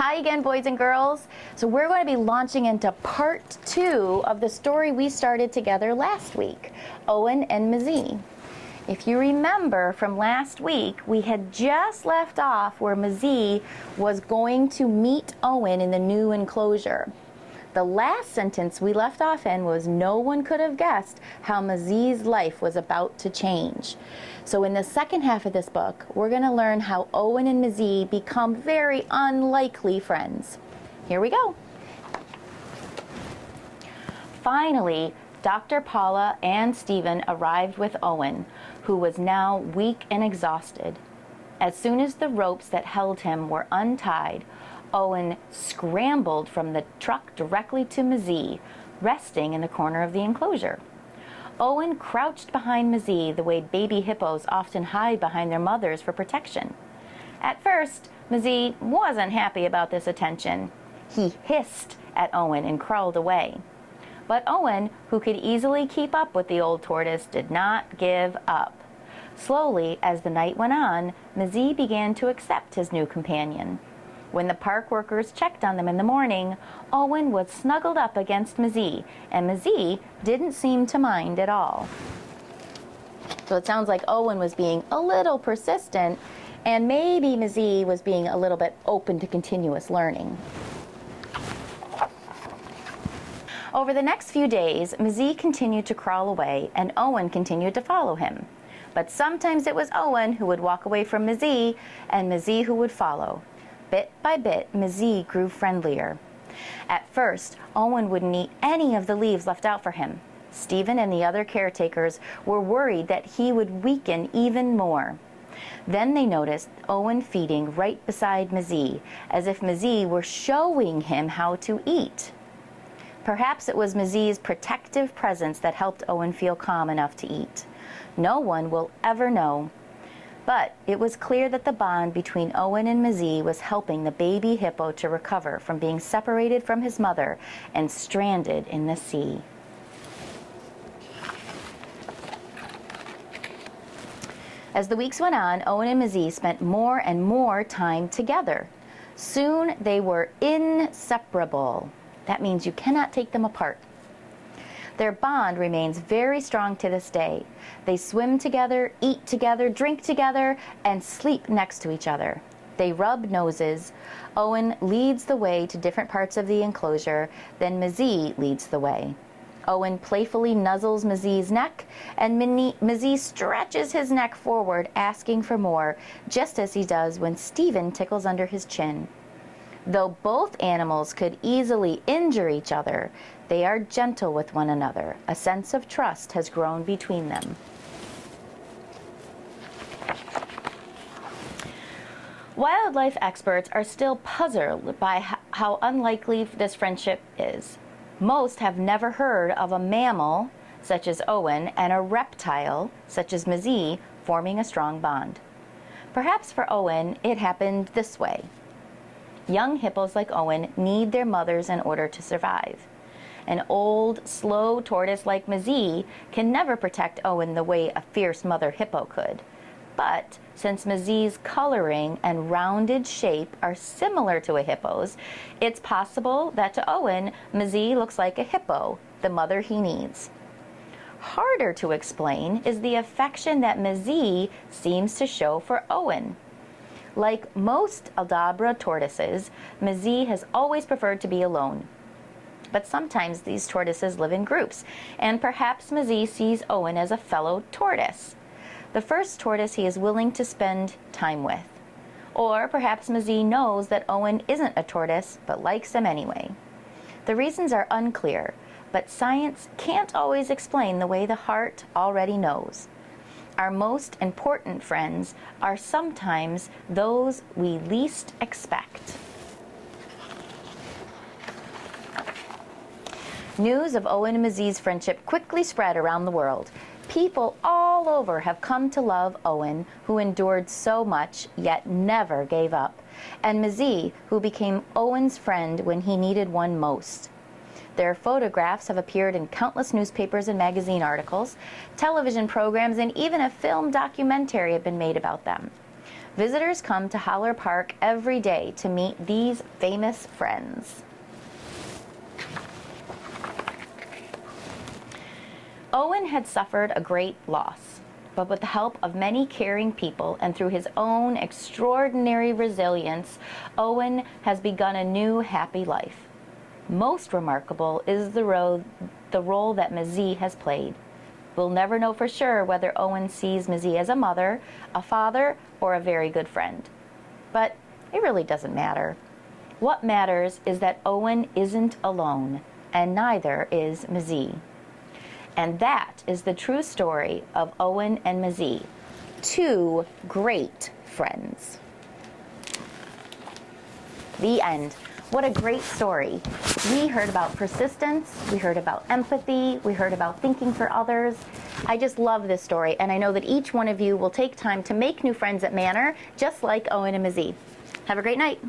Hi again, boys and girls. So we're going to be launching into part 2 of the story we started together last week, Owen and Mzee. If you remember from last week, we had just left off where Mzee was going to meet Owen in the new enclosure. The last sentence we left off in was no one could have guessed how Mzee's life was about to change. So in the second half of this book, we're going to learn how Owen and Mzee become very unlikely friends. Here we go. Finally, Dr. Paula and Stephen arrived with Owen, who was now weak and exhausted. As soon as the ropes that held him were untied, Owen scrambled from the truck directly to Mzee, resting in the corner of the enclosure. Owen crouched behind Mzee the way baby hippos often hide behind their mothers for protection. At first, Mzee wasn't happy about this attention. He hissed at Owen and crawled away. But Owen, who could easily keep up with the old tortoise, did not give up. Slowly, as the night went on, Mzee began to accept his new companion. When the park workers checked on them in the morning, Owen was snuggled up against Mzee, and Mzee didn't seem to mind at all. So it sounds like Owen was being a little persistent, and maybe Mzee was being a little bit open to continuous learning. Over the next few days, Mzee continued to crawl away, and Owen continued to follow him. But sometimes it was Owen who would walk away from Mzee, and Mzee who would follow. Bit by bit, Mzee grew friendlier. At first, Owen wouldn't eat any of the leaves left out for him. Stephen and the other caretakers were worried that he would weaken even more. Then they noticed Owen feeding right beside Mzee, as if Mzee were showing him how to eat. Perhaps it was Mzee's protective presence that helped Owen feel calm enough to eat. No one will ever know. But it was clear that the bond between Owen and Mzee was helping the baby hippo to recover from being separated from his mother and stranded in the sea. As the weeks went on, Owen and Mzee spent more and more time together. Soon they were inseparable. That means you cannot take them apart. Their bond remains very strong to this day. They swim together, eat together, drink together, and sleep next to each other. They rub noses. Owen leads the way to different parts of the enclosure, then Mzee leads the way. Owen playfully nuzzles Mzee's neck, and Mzee stretches his neck forward, asking for more, just as he does when Stephen tickles under his chin. Though both animals could easily injure each other, they are gentle with one another. A sense of trust has grown between them. Wildlife experts are still puzzled by how unlikely this friendship is. Most have never heard of a mammal, such as Owen, and a reptile, such as Mzee, forming a strong bond. Perhaps for Owen, it happened this way. Young hippos like Owen need their mothers in order to survive. An old, slow tortoise like Mzee can never protect Owen the way a fierce mother hippo could. But since Mzee's coloring and rounded shape are similar to a hippo's, it's possible that to Owen, Mzee looks like a hippo, the mother he needs. Harder to explain is the affection that Mzee seems to show for Owen. Like most Aldabra tortoises, Mzee has always preferred to be alone. But sometimes these tortoises live in groups, and perhaps Mzee sees Owen as a fellow tortoise, the first tortoise he is willing to spend time with. Or perhaps Mzee knows that Owen isn't a tortoise, but likes him anyway. The reasons are unclear, but science can't always explain the way the heart already knows. Our most important friends are sometimes those we least expect. News of Owen and Mzee's friendship quickly spread around the world. People all over have come to love Owen, who endured so much, yet never gave up, and Mzee, who became Owen's friend when he needed one most. Their photographs have appeared in countless newspapers and magazine articles, television programs, and even a film documentary have been made about them. Visitors come to Holler Park every day to meet these famous friends. Owen had suffered a great loss, but with the help of many caring people and through his own extraordinary resilience, Owen has begun a new happy life. Most remarkable is the role that Mzee has played. We'll never know for sure whether Owen sees Mzee as a mother, a father, or a very good friend. But it really doesn't matter. What matters is that Owen isn't alone, and neither is Mzee. And that is the true story of Owen and Mzee, two great friends. The end. What a great story. We heard about persistence, we heard about empathy, we heard about thinking for others. I just love this story, and I know that each one of you will take time to make new friends at Manor, just like Owen and Mzee. Have a great night.